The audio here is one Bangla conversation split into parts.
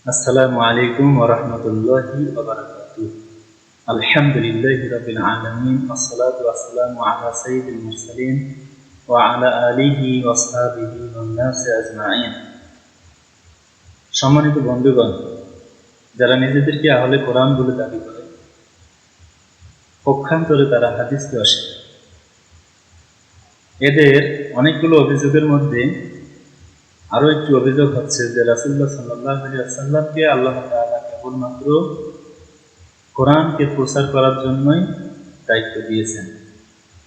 আসসালামু আলাইকুম ওয়া রাহমাতুল্লাহি ওয়া বারাকাতুহু। আলহামদুলিল্লাহি রাব্বিল আলামিন ওয়াসসালাতু ওয়াসসালামু আলা সাইয়্যিদিল মুরসালিন ওয়া আলা আলিহি ওয়া আসহাবিহি ওয়ান নাসি আজমাইন। সম্মানিত বন্ধুগণ, যারা নিজেদেরকে আহলে কোরআন বলে দাবি করে, পক্ষান্তরে তারা হাদিসকে অস্বীকার করে। এদের অনেকগুলো অভিযোগের মধ্যে আরো একটি অভিযোগ হচ্ছে যে রাসূলুল্লাহ সাল্লাল্লাহু আলাইহি ওয়াসাল্লামকে আল্লাহ তাআলা কেবলমাত্র কোরআনকে প্রচার করার জন্যই দায়িত্ব দিয়েছেন,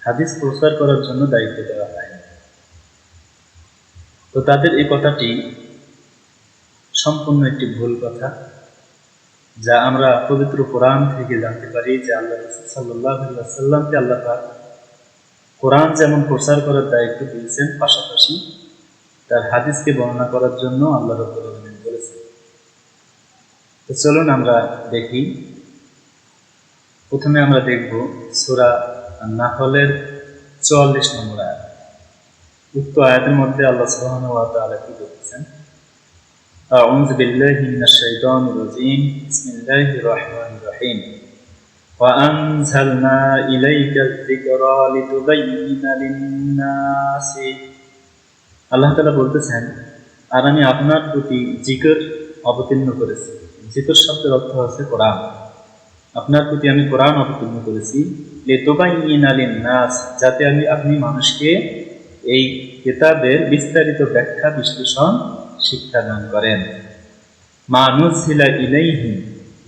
হাদিস প্রচার করার জন্য দায়িত্ব দেওয়া হয়নি। তো তাদের এই কথাটি সম্পূর্ণ একটি ভুল কথা, যা আমরা পবিত্র কোরআন থেকে জানতে পারি যে আল্লাহ রাসূল সাল্লাল্লাহু আলাইহি ওয়াসাল্লামকে আল্লাহ পাক কোরআন যেমন প্রচার করার দায়িত্ব দিয়েছেন, পাশাপাশি তার হাদিসকে বর্ণনা করার জন্য আল্লাহ রাব্বুল আলামিন বলেছেন। তো চলুন আমরা দেখি। প্রথমে আমরা দেখব সূরা আন-নাহলের 44 নম্বর আয়াত। উক্ত আয়াতের মধ্যে আল্লাহ সুবহানাহু ওয়া তাআলা কি বলেছেন? আউযু বিল্লাহি মিনাশ শাইতানির রাজীম। বিসমিল্লাহির রহমানির রহিম। ওয়া আনজালনা ইলাইকায যিকরা লিতুবাইয়িনা লিন-নাসি। আল্লাহ তাআলা বলতেছেন, আর আমি আপনার প্রতি জিকির অবতীর্ণ করেছি। জিকির শব্দের অর্থ হচ্ছে কোরআন। আপনার প্রতি আমি কোরআন অবতীর্ণ করেছি লিতুবাইয়িনা লিন-নাস, যাতে আপনি মানুষকে এই কিতাবের বিস্তারিত ব্যাখ্যা বিশ্লেষণ শিক্ষা দান করেন। মা নুযিলা ইলাইহিম,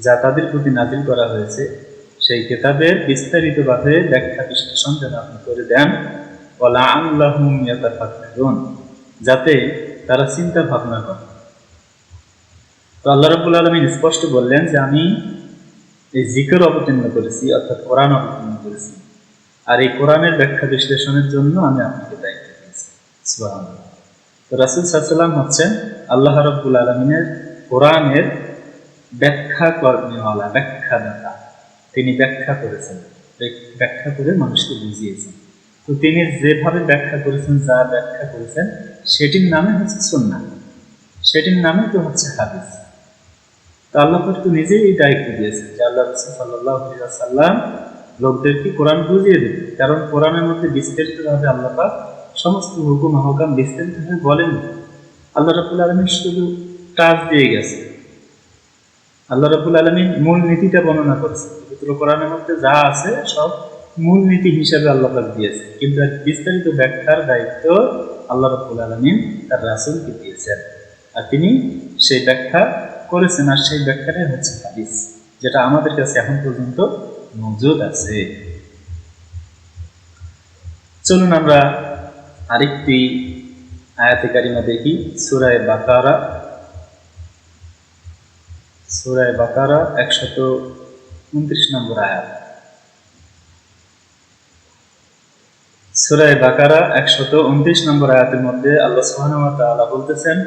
যা তাদের প্রতি নাযিল করা হয়েছে সেই কিতাবের বিস্তারিতভাবে ব্যাখ্যা বিশ্লেষণ যেন আপনি করে দেন। ওয়া লাআল্লাহুম ইয়াতাফাক্কারুন, যাতে তারা চিন্তা ভাবনা করে। তো আল্লাহ রাব্বুল আলামিন স্পষ্ট বললেন যে আমি এই জিকির অবতীর্ণ করেছি, অর্থাৎ কোরআন অবতীর্ণ করেছি, আর এই কোরআনের ব্যাখ্যা বিশ্লেষণের জন্য আমি আপনাকে দায়িত্ব দিয়েছি। সুবহানাল্লাহ। তো রাসূল সাল্লাল্লাহু আলাইহি ওয়াসাল্লাম হচ্ছেন আল্লাহ রাব্বুল আলামিনের কোরআনের ব্যাখ্যা কর্মীওয়ালা, ব্যাখ্যাদাতা। তিনি ব্যাখ্যা করেছেন, ব্যাখ্যা করে মানুষকে বুঝিয়েছেন। তো তিনি যেভাবে ব্যাখ্যা করেছেন, যা ব্যাখ্যা করেছেন, সেটির নামে হচ্ছে সুন্নাহ, সেটির নামে তো হচ্ছে হাদিস। তো আল্লাহ পাক তো নিজেই এই দায়িত্ব দিয়েছেন যে আল্লাহ রাসূল সাল্লাল্লাহু আলাইহি ওয়াসাল্লাম লোকদেরকে কোরআন বুঝিয়ে দেবে, কারণ কোরআনের মধ্যে বিস্তারিতভাবে আল্লাহ পাক সমস্ত হুকুম আহকাম বিস্তারিতভাবে বলেন। আল্লাহ রাব্বুল আলামিন শুধু টাচ দিয়ে গেছে। আল্লাহ রাব্বুল আলামিন মূল নীতিটা বর্ণনা করেছেন। পবিত্র কোরআনের মধ্যে যা আছে সব মূল নীতি হিসেবে আল্লাহ পাক দিয়েছেন, কিন্তু বিস্তারিত ব্যাখ্যার দায়িত্ব আল্লাহ রাব্বুল আলামিন তার রাসূলকে দিয়েছেন, আর তিনি সেই ব্যাখ্যা করেছেন। আর সেই ব্যাখ্যাটাই হচ্ছে হাদিস, যেটা আমাদের কাছে এখন পর্যন্ত মজুদ আছে। চলুন আমরা আরেকটি আয়াতে কারিমা দেখি। সূরা বাকারা 129 নম্বর আয়াত। সূরা বাকারা 129 নম্বর আয়াতের মধ্যে আল্লাহ সুবহানাহু ওয়া তাআলা বলতেছেন,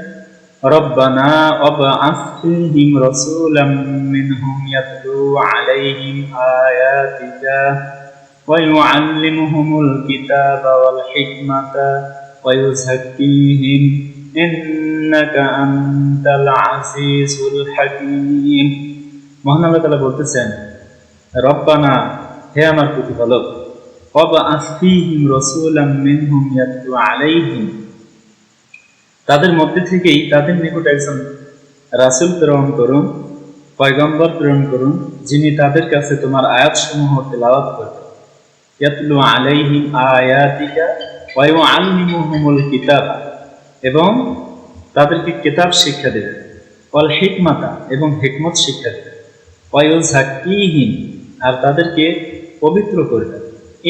রব্বানা ওয়াবআস ফীহিম রাসূলাম মিনহুম ইয়াতলু আলাইহিম আয়াতিকা ওয়া ইউআল্লিমুহুমুল কিতাবা ওয়াল হিকমাতা ওয়া ইউযাক্কিহিম ইন্নাকা আনতাল আজিজুল হাকীম। মহান আল্লাহ তাআলা বলতেছেন, রব্বানা, হে আমার প্রতিপালক, ওয়াবআস ফীহিম রাসূলাম মিনহুম ইয়াতলু আলাইহিম, তাদের মধ্যে থেকেই তাদের নিকট একজন রাসূল প্রেরণ করুন, পয়গম্বর প্রেরণ করুন, যিনি তাদের কাছে তোমার আয়াতসমূহ তেলাওয়াত করবেন। ইয়াতলু আলাইহিম আয়াতিকা ওয়া ইউআল্লিমুহুমুল কিতাব, এবং তাদেরকে কিতাব শিক্ষা দেবেন, ওয়াল হিকমাতা, এবং হিকমত শিক্ষা দেবেন, ওয়া ইউযাক্কিহিম, আর তাদেরকে পবিত্র করবেন।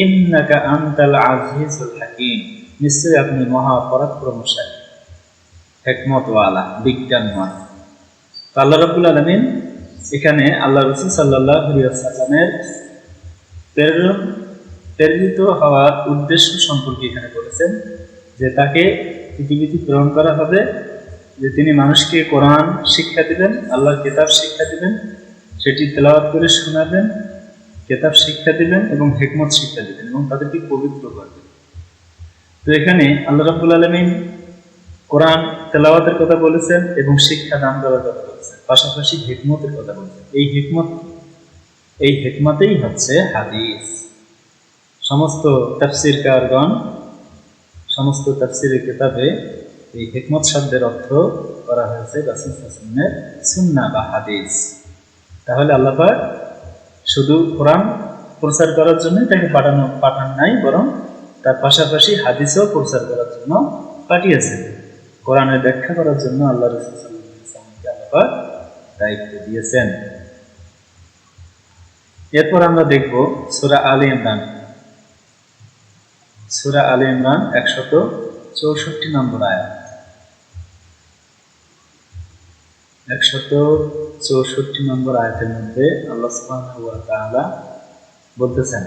ইন্নাকা আনতাল আজিজুল হাকীম, নিশ্চয়ই আপনি মহা পরাক্রমশালী, হিকমতওয়ালা, বিজ্ঞানময়। আল্লাহ রাব্বুল আলামিন এখানে আল্লাহ রাসূল সাল্লাল্লাহু আলাইহি ওয়াসাল্লামের প্রেরিত হওয়ার উদ্দেশ্য সম্পর্কে এখানে বলেছেন যে তাকে পৃথিবীতে প্রেরণ করা হবে, যে তিনি মানুষকে কোরআন শিক্ষা দিবেন, আল্লাহর কিতাব শিক্ষা দিবেন, সেটি তেলাওয়াত করে শোনাবেন, কিতাব শিক্ষা দিবেন এবং হিকমত শিক্ষা দিবেন, এবং তাদেরকে পবিত্র করবেন। তো এখানে আল্লাহ রাব্বুল আলামিন কোরআন তেলাওয়াতের কথা বলেছেন এবং শিক্ষা দান করার কথা বলেছেন, পাশাপাশি হিকমতের কথা বলেছেন। এই হিকমতেই হচ্ছে হাদিস। সমস্ত তাফসীরকারগণ সমস্ত তাফসীরের কিতাবে এই হিকমত শব্দের অর্থ করা হয়েছে রাসূল সাল্লাল্লাহু আলাইহি ওয়াসাল্লামের সুন্নাহ বা হাদিস। তাহলে আল্লাহ পাক শুধু কোরআন প্রচার করার জন্য তাকে পাঠান নাই, বরং তার পাশাপাশি হাদিসও প্রচার করার জন্য পাঠিয়েছেন। কোরআনের ব্যাখ্যা করার জন্য আল্লাহ রাসূল সাল্লাল্লাহু আলাইহি ওয়াসাল্লামকে আল্লাহ পাক দায়িত্ব দিয়েছেন। এরপর আমরা দেখব সূরা আলে ইমরান। সূরা আলে ইমরান 164 নম্বর আয়াত। 164 নম্বর আয়াতের মধ্যে আল্লাহ সুবহানাহু ওয়া তাআলা বলতেছেন,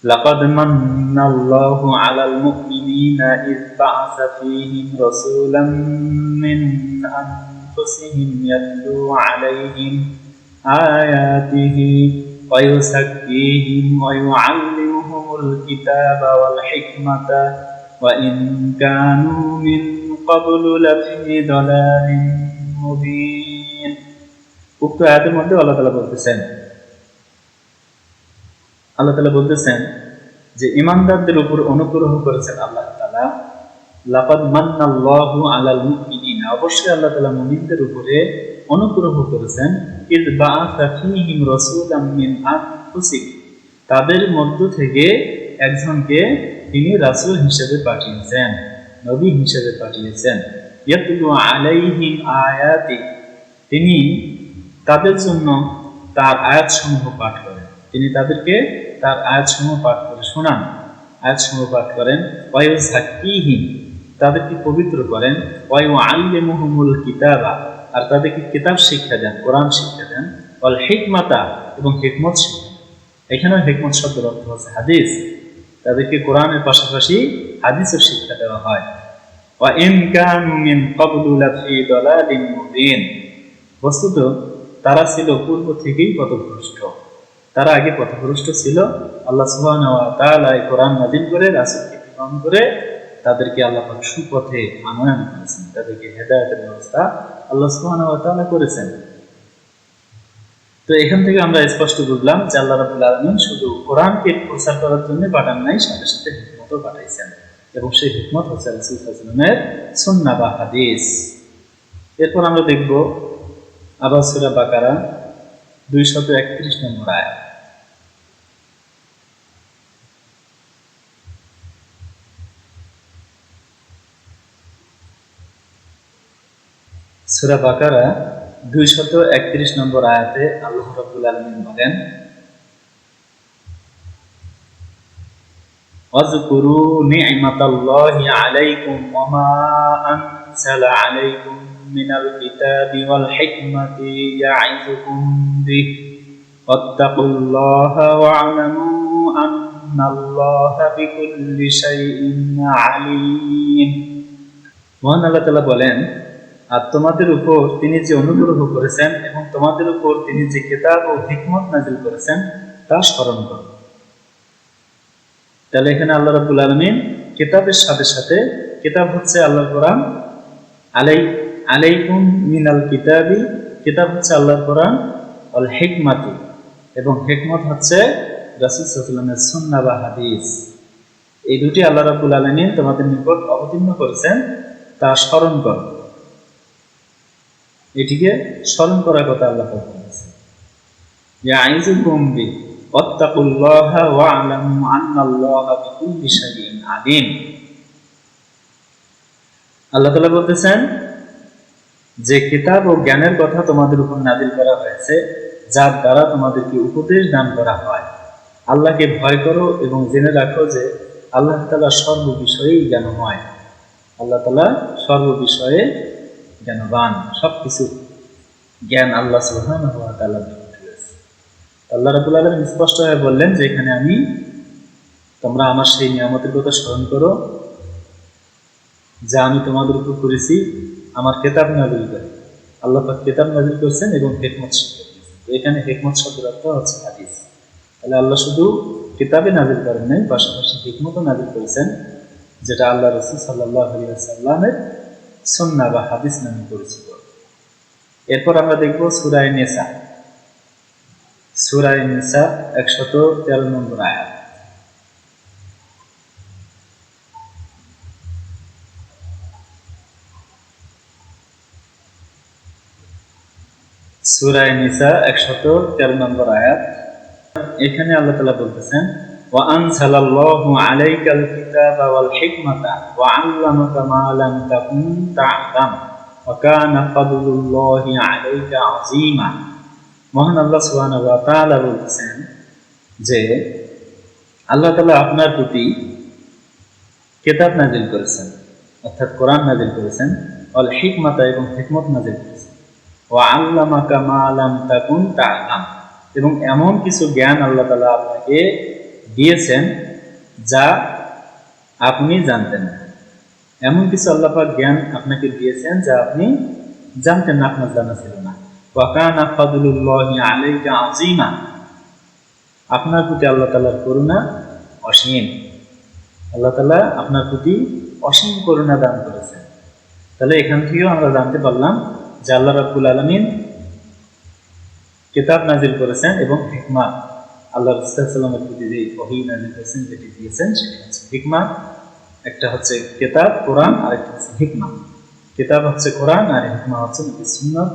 লাকাদ মান্নাল্লাহু আলাল মুমিনিনা ইয বা'আসা ফীহিম রাসূলাম মিন আনফুসিহিম ইয়াতলু আলাইহিম আয়াতিহি ওয়া ইউযাক্কিহিম ওয়া ইউআল্লিমুহুমুল কিতাবা ওয়াল হিকমাতা ওয়া ইন কানু মিন ক্বাবলু লাফি দালালিন মুবিন। উক্ত আয়াতের মধ্যে আল্লাহ তাআলা বলতেছেন যে ঈমানদারদের উপর অনুগ্রহ করেছেন আল্লাহ তাআলা। লাকাদ মান্নাল্লাহু আলাল মুমিনিনা, অবশ্যই আল্লাহ তাআলা মুমিনদের উপরে অনুগ্রহ করেছেন। ইয বা'আসা ফীহিম রাসূলাম মিন আনফুসিহিম, তাদের মধ্য থেকে একজনকে তিনি রাসূল হিসেবে পাঠিয়েছেন, নবী হিসেবে পাঠিয়েছেন। ইয়াতলু আলাইহিম আয়াতি, তিনি তাদের জন্য তার আয়াতসমূহ পাঠ করেন, তিনি তাদেরকে তার আয়াতসমূহ পাঠ করে শোনান, আয়াতসমূহ পাঠ করেন। ওয়া ইউযাক্কিহিম, তাদেরকে পবিত্র করেন। ওয়া ইউআল্লিমুহুমুল কিতাবা, আর তাদেরকে কিতাব শিক্ষা দেন, কোরআন শিক্ষা দেন। ওয়াল হিকমাতা, এবং হিকমত শিক্ষা। এখানে হিকমত শব্দের অর্থ হচ্ছে হাদিস, তাদেরকে কোরআনের পাশাপাশি হাদিসও শিক্ষা দেওয়া হয়। ওয়া ইন কানু মিন ক্বাবলু লাফি দালালিন মুবিন, বস্তুত তারা ছিল পূর্ব থেকেই পথভ্রষ্ট, তারা আগে পথভ্রষ্ট ছিল। আল্লাহ সুবহানাহু ওয়া তাআলা এই কোরআন নাযিল করে রাসূলকে প্রেরণ করে তাদেরকে আল্লাহ পাক সুপথে আনয়ন করেছেন, তাদেরকে হেদায়েতের ব্যবস্থা আল্লাহ সুবহানাহু ওয়া তাআলা করেছেন। তো এখান থেকে আমরা স্পষ্ট বুঝলাম যে আল্লাহ রাব্বুল আলামিন শুধু কোরআনকে প্রচার করার জন্য পাঠান নাই, সাথে সাথে হিকমতও পাঠাইছেন, এবং সেই হিকমত হচ্ছে রাসূল সাল্লাল্লাহু আলাইহি ওয়াসাল্লামের সুন্নাহ বা হাদিস। এরপর আমরা দেখব আবার সূরা বাকারা 231 নম্বর আয়াত। সূরা বাকারা 231 নম্বর আয়াতে আল্লাহ রাব্বুল আলামিন বলেন, ওয়াজকুরু নি'মাতাল্লাহি আলাইকুম ওয়া মা আনজালা আলাইকুম মিনাল কিতাবি ওয়াল হিকমাতি ইয়া'iযুকুম বিহি ওয়াত্তাকুল্লাহা ওয়া'লামু আন্নাল্লাহা বিকুল্লি শাইইন আলীম। মহান আল্লাহ তাআলা বলেন, আর তোমাদের উপর তিনি যে অনুগ্রহ করেছেন এবং তোমাদের উপর তিনি যে কিতাব ও হিকমত নাযিল করেছেন তা স্মরণ করো। তাহলে এখানে আল্লাহ রাব্বুল আলামিন কিতাবের সাথে সাথে, কিতাব হচ্ছে আল্লাহর কোরআন, আলাইকুম মিনাল কিতাবি, কিতাব হচ্ছে আল্লাহর কোরআন, ওয়াল হিকমাতি, এবং হিকমত হচ্ছে রাসূল সাল্লাল্লাহু আলাইহি ওয়াসাল্লামের সুন্নাহ বা হাদিস। এই দুটি আল্লাহ রাব্বুল আলামিন তোমাদের নিকট অবতীর্ণ করেছেন, তা স্মরণ করো। এটিকে স্মরণ করার কথা আল্লাহ পাক বলেছেন, ইয়া'iযুকুম বিহি ওয়াত্তাকুল্লাহা ওয়া'লামু আন্নাল্লাহা বিকুল্লি শাইইন আলীম। আল্লাহ তাআলা বলতেছেন যে কিতাব ও জ্ঞানের কথা তোমাদের উপর নাযিল করা হয়েছে, যার দ্বারা তোমাদেরকে উপদেশ দান করা হয়। আল্লাহকে ভয় করো এবং জেনে রাখো যে আল্লাহ তাআলা সর্ববিষয়েই জ্ঞানময়, আল্লাহ তাআলা সর্ববিষয়ে জ্ঞানবান, সবকিছু জ্ঞান আল্লাহ সুবহানাহু ওয়া তাআলার নিকট রয়েছে। আল্লাহ রাব্বুল আলামিন স্পষ্টভাবে বললেন যে এখানে তোমরা আমার সেই নিয়ামতের কথা স্মরণ করো যা আমি তোমাদের উপর করেছি, আমার কিতাব নাযিল করে। আল্লাহ পাক কিতাব নাযিল করেছেন এবং হিকমত শিক্ষা দিয়েছেন। তো এখানে হিকমত শব্দের অর্থ হচ্ছে হাদিস। তাহলে আল্লাহ শুধু কিতাবে নাযিল করেন নাই, পাশাপাশি হিকমতও নাযিল করেছেন, যেটা আল্লাহ রাসূল সাল্লাল্লাহু আলাইহি ওয়াসাল্লামের সুন্নাহ বা হাদিস নামে পরিচিত। এরপর আমরা দেখব সূরা নিসা। সূরা নিসা 113 নম্বর আয়াত। সূরা নিসা 113 নম্বর আয়াত। এখানে আল্লাহ তাআলা বলতেছেন, ওয়া আনজালাল্লাহু আলাইকাল কিতাবা ওয়াল হিকমাতা ওয়া আল্লামাকা মা লাম তাকুন তা'লাম ওয়া কানা ফাদলুল্লাহি আলাইকা আযীমা। মহান আল্লাহ সুবহানাহু ওয়া তাআলা বলতেছেন যে আল্লাহ তাআলা আপনার প্রতি কিতাব নাযিল করেছেন, অর্থাৎ কোরআন নাযিল করেছেন, ওয়াল হিকমাতা এবং হিকমত নাযিল করেছেন, ওয়া আল্লামাকা মা লাম তাকুন তা'লাম এবং এমন কিছু জ্ঞান আল্লাহ তাআলা আপনাকে দিয়েছেন যা আপনি জানতেন না। এমন কিছু আল্লাহ পাক জ্ঞান আপনাকে দিয়েছেন যা আপনি জানতেন না, আপনার জানা ছিল না। ওয়া কানা ফাদলুল্লাহি আলাইকা আযীমা, আপনার প্রতি আল্লাহ তাআলার করুণা অসীম। আল্লাহ তাআলা আপনার প্রতি অসীম করুণা দান করেছেন। তাহলে এখান থেকেও আমরা জানতে পারলাম যে আল্লাহ রাব্বুল আলামিন কিতাব নাযিল করেছেন এবং হিকমত, আল্লাহ রাসূল সাল্লাল্লাহু আলাইহি ওয়াসাল্লামের প্রতি যে ওহী নাযিল করেছেন, যেটি দিয়েছেন সেটা হচ্ছে হিকমত। একটা হচ্ছে কিতাব কোরআন, আর একটা হচ্ছে হিকমত। কিতাব হচ্ছে কোরআন আর হিকমত হচ্ছে নবীর সুন্নাহ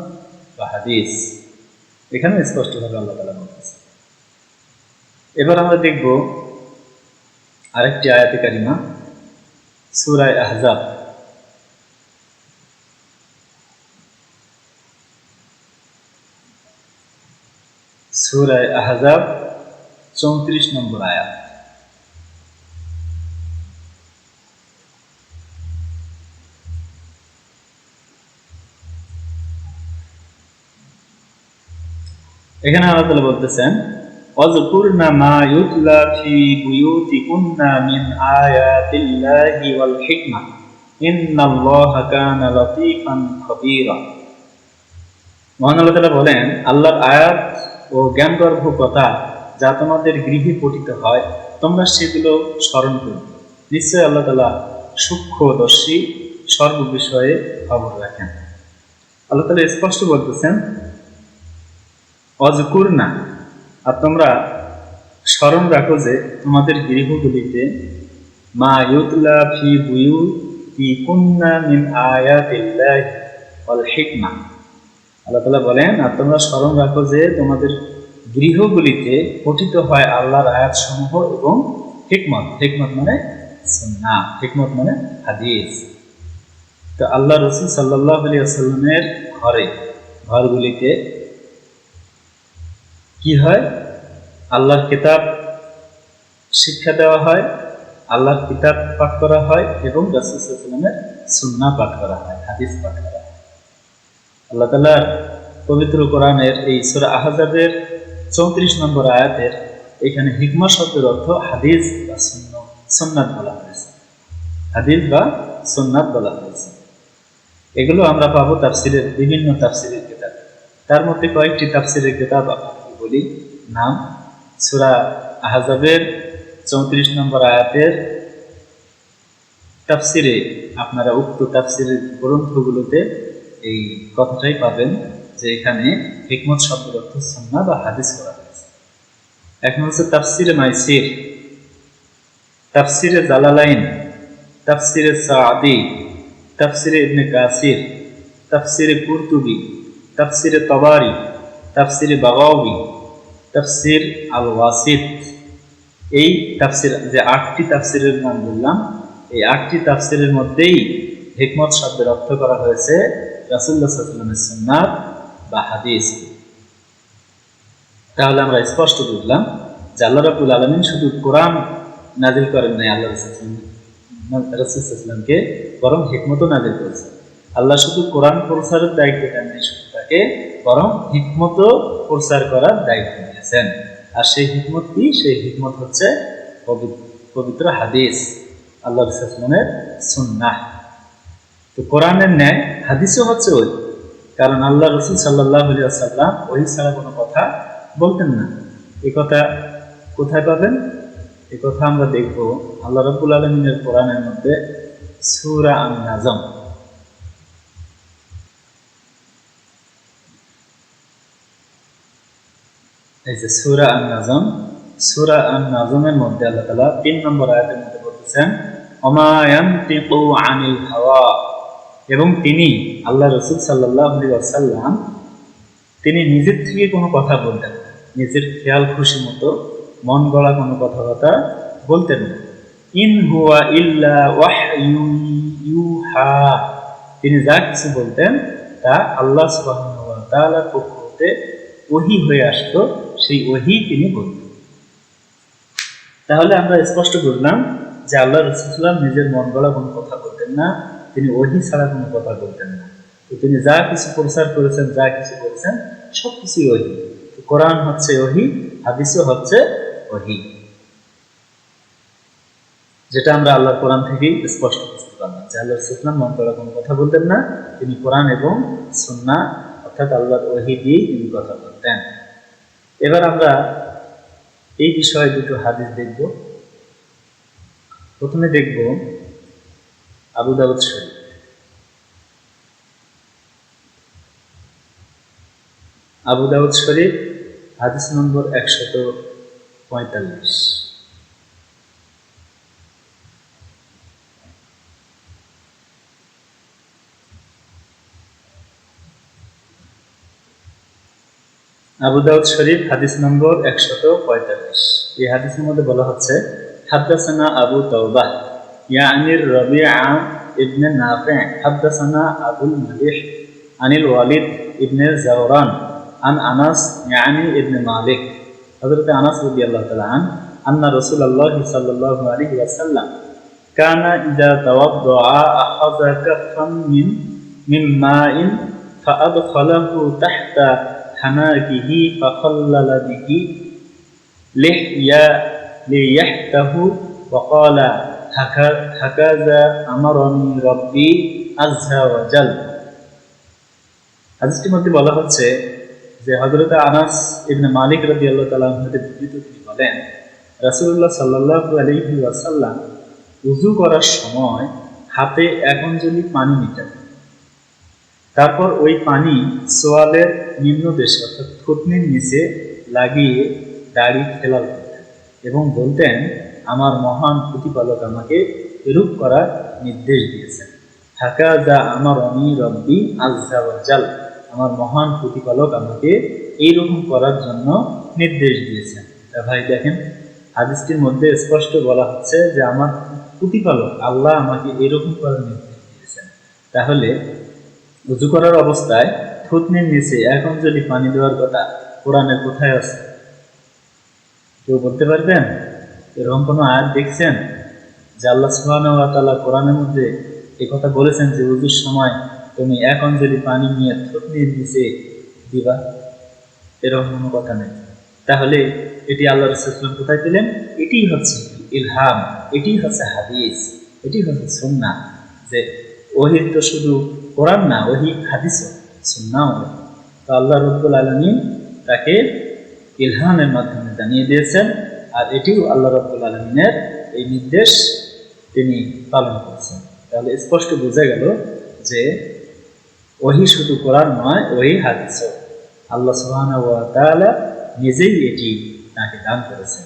বা হাদিস। এখানে স্পষ্টভাবে আল্লাহ তাআলা বলতেছেন। এবার আমরা দেখব আরেকটি আয়াতে কারিমা, সূরা আহজাব। সূরা আহজাব 34 নম্বর আয়াত। এখানে আল্লাহ তাআলা বলতেছেন, ওয়াজকুরনা মা ইউতলা ফি বুয়ুতিকুন্না মিন আয়াতিল্লাহি ওয়াল হিকমাহ ইন্নাল্লাহা কানা লাতীফান খাবীরা। মহান আল্লাহ তাআলা বলেন, আল্লাহর আয়াত ও জ্ঞানগর্ভ কথা যা তোমাদের গৃহে পঠিত হয় তোমরা সেগুলো স্মরণ করো। নিশ্চয় আল্লাহ তাআলা সূক্ষ্মদর্শী, সর্ববিষয়ে খবর রাখেন। আল্লাহ তাআলা স্পষ্ট বলতেছেন, ওয়াজকুরনা, আর তোমরা স্মরণ রাখো যে তোমাদের গৃহগুলিতে মা ইউতলা ফি বুয়ুতিকুন্না মিন আয়াতিল্লাহি ওয়াল হিকমাহ। আল্লাহ তাআলা বলেন, আর তোমরা স্মরণ রাখো যে তোমাদের গৃহগুলিতে পঠিত হয় আল্লাহর আয়াতসমূহ এবং হিকমত। হিকমত মানে সুন্নাহ, হিকমত মানে হাদিস। তো আল্লাহ রাসূল সাল্লাল্লাহু আলাইহি ওয়াসাল্লামের ঘরগুলিতে কি হয়? আল্লাহর কিতাব শিক্ষা দেওয়া হয়, আল্লাহর কিতাব পাঠ করা হয় এবং রাসূল সাল্লাল্লাহু আলাইহি ওয়াসাল্লামের সুন্নাহ পাঠ করা হয়, হাদিস পাঠ করা হয়। আল্লাহ তাআলার পবিত্র কোরআনের এই সূরা আহজাবের 34 নম্বর আয়াতের এখানে হিকমত শব্দের অর্থ হাদিস বা সুন্নাত বলা হয়েছে। হাদিস বা সুন্নাত বলা হয়েছে। এগুলো আমরা পাবো তাফসিরের বিভিন্ন তাফসিরের কিতাব। তার মধ্যে কয়েকটি তাফসিরের কিতাব আপনাকে বলি নাম। সূরা আহজাবের 34 নম্বর আয়াতের তাফসিরে আপনারা উক্ত তাফসিরের গ্রন্থগুলোতে এই কথাটাই পাবেন যে এখানে হিকমত শব্দের অর্থ সুন্নাহ বা হাদিস করা হয়েছে। এখন হচ্ছে তাফসিরে মাইসির, তাফসিরে জালালাইন, তাফসিরে সাদি, তাফসিরে ইবনে কাসির, তাফসিরে কুরতুবি, তাফসিরে তাবারি, তাফসিরে বাগাবি, তাফসির আল ওয়াসিত। এই তাফসির যে 8টি তাফসিরের নাম বললাম, এই 8টি তাফসিরের মধ্যেই হিকমত শব্দের অর্থ করা হয়েছে রাসূলুল্লাহ সাল্লাল্লাহু আলাইহি ওয়াসাল্লামের সুন্নাত বা হাদিস। তাহলে আমরা স্পষ্ট বুঝলাম যে আল্লাহ রাব্বুল আলামিন শুধু কোরআন নাযিল করেন নাই আল্লাহ রাসূল সাল্লাল্লাহু আলাইহি ওয়াসাল্লামকে, বরং হিকমতও নাযিল করেছেন। আল্লাহ শুধু কোরআন প্রচারের দায়িত্ব দেন নাই শুধু তাকে, বরং হিকমতও প্রচার করার দায়িত্ব দিয়েছেন। আর সেই হিকমত কি? সেই হিকমত হচ্ছে পবিত্র হাদিস, আল্লাহ রাসূল সাল্লাল্লাহু আলাইহি ওয়াসাল্লামের সুন্নাহ। তো কোরআনের ন্যায় হাদিসও হচ্ছে ওই, কারণ আল্লাহ রাসূল সাল্লাল্লাহু আলাইহি ওয়াসাল্লাম ওই ছাড়া কোনো কথা বলতেন না। এই কথা কোথায় পাবেন? এই কথা আমরা দেখব আল্লাহ রাব্বুল আলামিনের কোরআনের মধ্যে সূরা আন-নাজম। এই যে সূরা আন-নাজম, সূরা আন-নাজমের মধ্যে আল্লাহ তাআলা 3 নম্বর আয়াতের মধ্যে বলতেছেন ওমা ইয়ানতিকু আনিল হাওয়া, এবং তিনি আল্লাহ রাসূল সাল্লাল্লাহু আলাইহি ওয়াসাল্লাম তিনি নিজের থেকে কোনো কথা বলতেন না, নিজের খেয়াল খুশি মতো মন গড়া কোনো কথাবার্তা বলতেন না। ইন হুয়া ইল্লা ওয়াহয়ুন ইউহা, তিনি যা কিছু বলতেন তা আল্লাহ সুবহানাহু ওয়া তাআলার পক্ষ হতে ওহী হয়ে আসতো, সেই ওহী তিনি বলতেন। তাহলে আমরা স্পষ্ট করলাম যে আল্লাহ রাসূল সাল্লাল্লাহু আলাইহি ওয়াসাল্লাম নিজের মন গড়া কোনো কথা বলতেন না, তিনি ওহী ছাড়া কোনো কথা বলতেন না। তো তিনি যা কিছু প্রচার করেছেন, যা কিছু করেছেন সবকিছুই ওহী। কোরআন হচ্ছে ওহী, হাদিসও হচ্ছে ওহী, যেটা আমরা আল্লাহর কোরআন থেকেই স্পষ্ট বুঝতে পারলাম যে আল্লাহ রাসূল সাল্লাল্লাহু আলাইহি ওয়াসাল্লাম মন গড়া কোনো কথা বলতেন না, তিনি কোরআন এবং সুন্নাহ অর্থাৎ আল্লাহর ওহী দিয়েই তিনি কথা বলতেন। এবার আমরা এই বিষয়ে দুটো হাদিস দেখব। প্রথমে দেখব আবু দাউদ শরীফ। আবু দাউদ শরীফ হাদিস নম্বর 145। আবু দাউদ শরীফ হাদিস নম্বর 145। এই হাদিসের মধ্যে বলা হচ্ছে হাদাসানা আবু তাওবাহ ইয়ানির রাবিআ ইবনে নাফি' হাদাসানা আবুল মালিহ আনিল ওয়ালিদ ইবনে জাওরান আন আনাস ইয়ানি ইবনে মালিক, হযরত আনাস রাদিয়াল্লাহু তাআলা আন্না রাসূলুল্লাহ সাল্লাল্লাহু আলাইহি ওয়াসাল্লাম কানা ইযা তাওয়াদ্দাআ আখাযা কাফান মিন মাইন ফাআদখালাহু তাহতা হানাকিহি ফাখাল্লালা বিহি লিয়াহতাহু ওয়া ক্বালা হাকাযা আমারানি রাব্বি আযজা ওয়া জাল। হাদিসটির মধ্যে বলা হচ্ছে যে হযরত আনাস ইবনে মালিক রাদিয়াল্লাহু তাআলা হতে বর্ণিত, তিনি বলেন রাসূলুল্লাহ সাল্লাল্লাহু আলাইহি ওয়াসাল্লাম ওযু করার সময় হাতে 1 অঞ্জলি পানি নিতেন, তারপর ওই পানি সোয়ালের নিম্নদেশে অর্থাৎ থুতনির নিচে লাগিয়ে দাড়ি খেলাল করতেন এবং বলতেন আমার মহান প্রতিপালক আমাকে এরূপ করার নির্দেশ দিয়েছেন। হাকাযা আমারানি রাব্বি আযজা ওয়া জাল, আমার মহান প্রতিপালক আমাকে এইরকম করার জন্য নির্দেশ দিয়েছেন। তা ভাই দেখেন হাদিসটির মধ্যে স্পষ্ট বলা হচ্ছে যে আমার প্রতিপালক আল্লাহ আমাকে এরকম করার নির্দেশ দিয়েছেন। তাহলে ওযু করার অবস্থায় থুতনির নিচে 1 অঞ্জলি পানি দেওয়ার কথা কোরআনের কোথায় আছে? কেউ বলতে পারবেন? এরকম কোনো আয়াত দেখছেন যে আল্লাহ সুবহানাহু ওয়া তাআলা কোরআনের মধ্যে এই কথা বলেছেন যে ওযুর সময় তুমি 1 অঞ্জলি পানি নিয়ে থুতনির নিচে দিবা? এরকম কোনো কথা নেই। তাহলে এটি আল্লাহ রাসূল সাল্লাল্লাহু আলাইহি ওয়াসাল্লাম কোথায় পেলেন? এটি হচ্ছে ইলহাম, এটি হচ্ছে হাদিস, এটি হচ্ছে সুন্নাহ। যে ওহী তো শুধু কোরআন না, ওহী হাদিসও, সুন্নাহও। তো আল্লাহ রাব্বুল আলামিন তাকে ইলহামের মাধ্যমে জানিয়ে দিয়েছেন, আর এটিও আল্লাহ রাব্বুল আলামিনের এই নির্দেশ তিনি পালন করেছেন। তাহলে স্পষ্ট বোঝা গেল যে ওহী শুধু কোরআন নয়, ওহী হাদিসও। আল্লাহ সুবহানাহু ওয়া তাআলা নিজেই এটি তাকে দান করেছেন।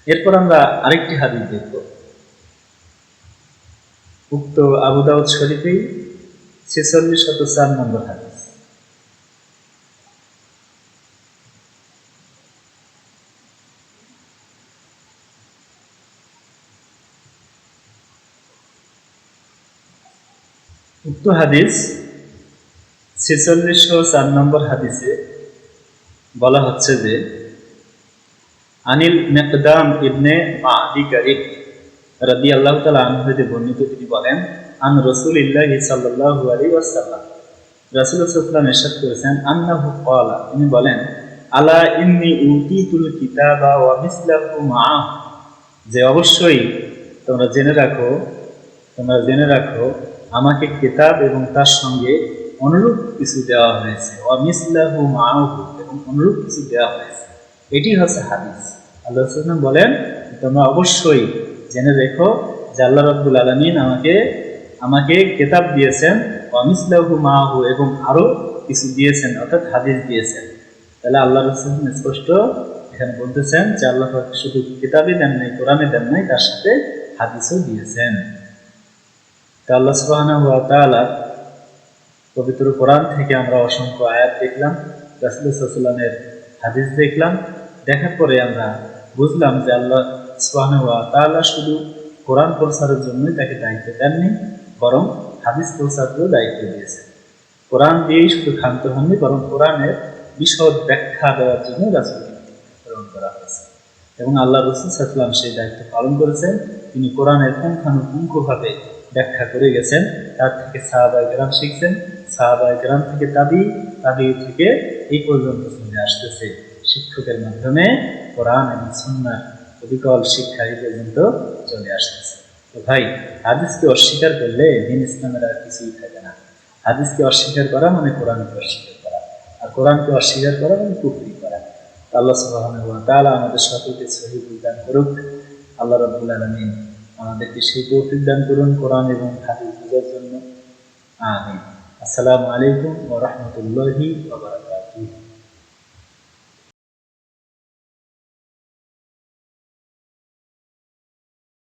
এরপর আমরা আরেকটি হাদিস দেখব। উক্ত আবু দাউদ শরীফেই 4604 নম্বর হাদিস। উক্ত হাদিস 4604 নম্বর হাদিসে বলা হচ্ছে যে আনিল মিকদাম ইবনে মাদি কারিব রাদিয়াল্লাহু তাআলা আনহু হতে বর্ণিত, তিনি বলেন আন রাসূলিল্লাহ সাল্লাল্লাহু আলাইহি ওয়াসাল্লাম, রাসূলুল্লাহ সাল্লাল্লাহু আলাইহি ওয়াসাল্লাম ইরশাদ করেছেন আন্নাহু ক্বালা, তিনি বলেন আলা ইন্নী উতিতুল কিতাবা ওয়া মিসলাহু মাআহু, যে অবশ্যই তোমরা জেনে রাখো আমাকে কিতাব এবং তার সঙ্গে অনুরূপ কিছু দেওয়া হয়েছে, ওয়া মিসলাহু মাআহু, এবং অনুরূপ কিছু দেওয়া হয়েছে। এটি হচ্ছে হাদিস। আল্লাহ রাসূল বলেন, তোমরা অবশ্যই জেনে রেখো যে আল্লাহ রাব্বুল আলামিন আমাকে কিতাব দিয়েছেন, ওয়া মিসলাহু মাহু, এবং আরো কিছু দিয়েছেন, অর্থাৎ হাদিস দিয়েছেন। তাহলে আল্লাহ রাসূল স্পষ্ট এখানে বলতেছেন যে আল্লাহ পাক শুধু কিতাবই দেন নাই, কোরআনে দেন নাই, তার সাথে হাদিসও দিয়েছেন। তা আল্লাহ সুবহানাহু ওয়া তাআলা পবিত্র কোরআন থেকে আমরা অসংখ্য আয়াত দেখলাম, রাসূল সাল্লাল্লাহু আলাইহি ওয়াসাল্লামের হাদিস দেখলাম। দেখার পরে আমরা বুঝলাম যে আল্লাহ সুবহানাহু ওয়া তাআলা শুধু কোরআন প্রচারের জন্যই তাকে দায়িত্ব দেননি, বরং হাদিস প্রচারেরও দায়িত্ব দিয়েছেন। কোরআন দিয়েই শুধু ক্ষান্ত হননি, বরং কোরআনের বিশদ ব্যাখ্যা দেওয়ার জন্য রাসূলকে প্রেরণ করা হয়েছে। এবং আল্লাহ রাসূল সাল্লাল্লাহু আলাইহি ওয়াসাল্লাম সেই দায়িত্ব পালন করেছেন। তিনি কোরআনের পুঙ্খানুপুঙ্খভাবে ব্যাখ্যা করে গেছেন। তার থেকে সাহাবায়ে কেরাম শিখছেন, সাহাবায়ে কেরাম থেকে তাবি থেকে এই পর্যন্ত চলে আসতেছে। শিক্ষকের মাধ্যমে কোরআন এবং সুন্নাহর অবিকল শিক্ষা এই পর্যন্ত চলে আসতেছে। তো ভাই, হাদিসকে অস্বীকার করলে দ্বীন ইসলামের আর কিছুই থাকে না। হাদিসকে অস্বীকার করা মানে কোরআনকে অস্বীকার করা, আর কোরআনকে অস্বীকার করা মানে কুফরি করা। আল্লাহ সুবহানাহু ওয়া তাআলা আমাদের সকলকে সহিহ দান করুক। আল্লাহ রাব্বুল আলামিন আমাদেরকে সেই তৌফিক দান করুন কোরআন এবং হাদিস বোঝার জন্য। আমিন। আসসালামু আলাইকুম ওয়া রাহমাতুল্লাহি ওয়া বারাকাতুহু।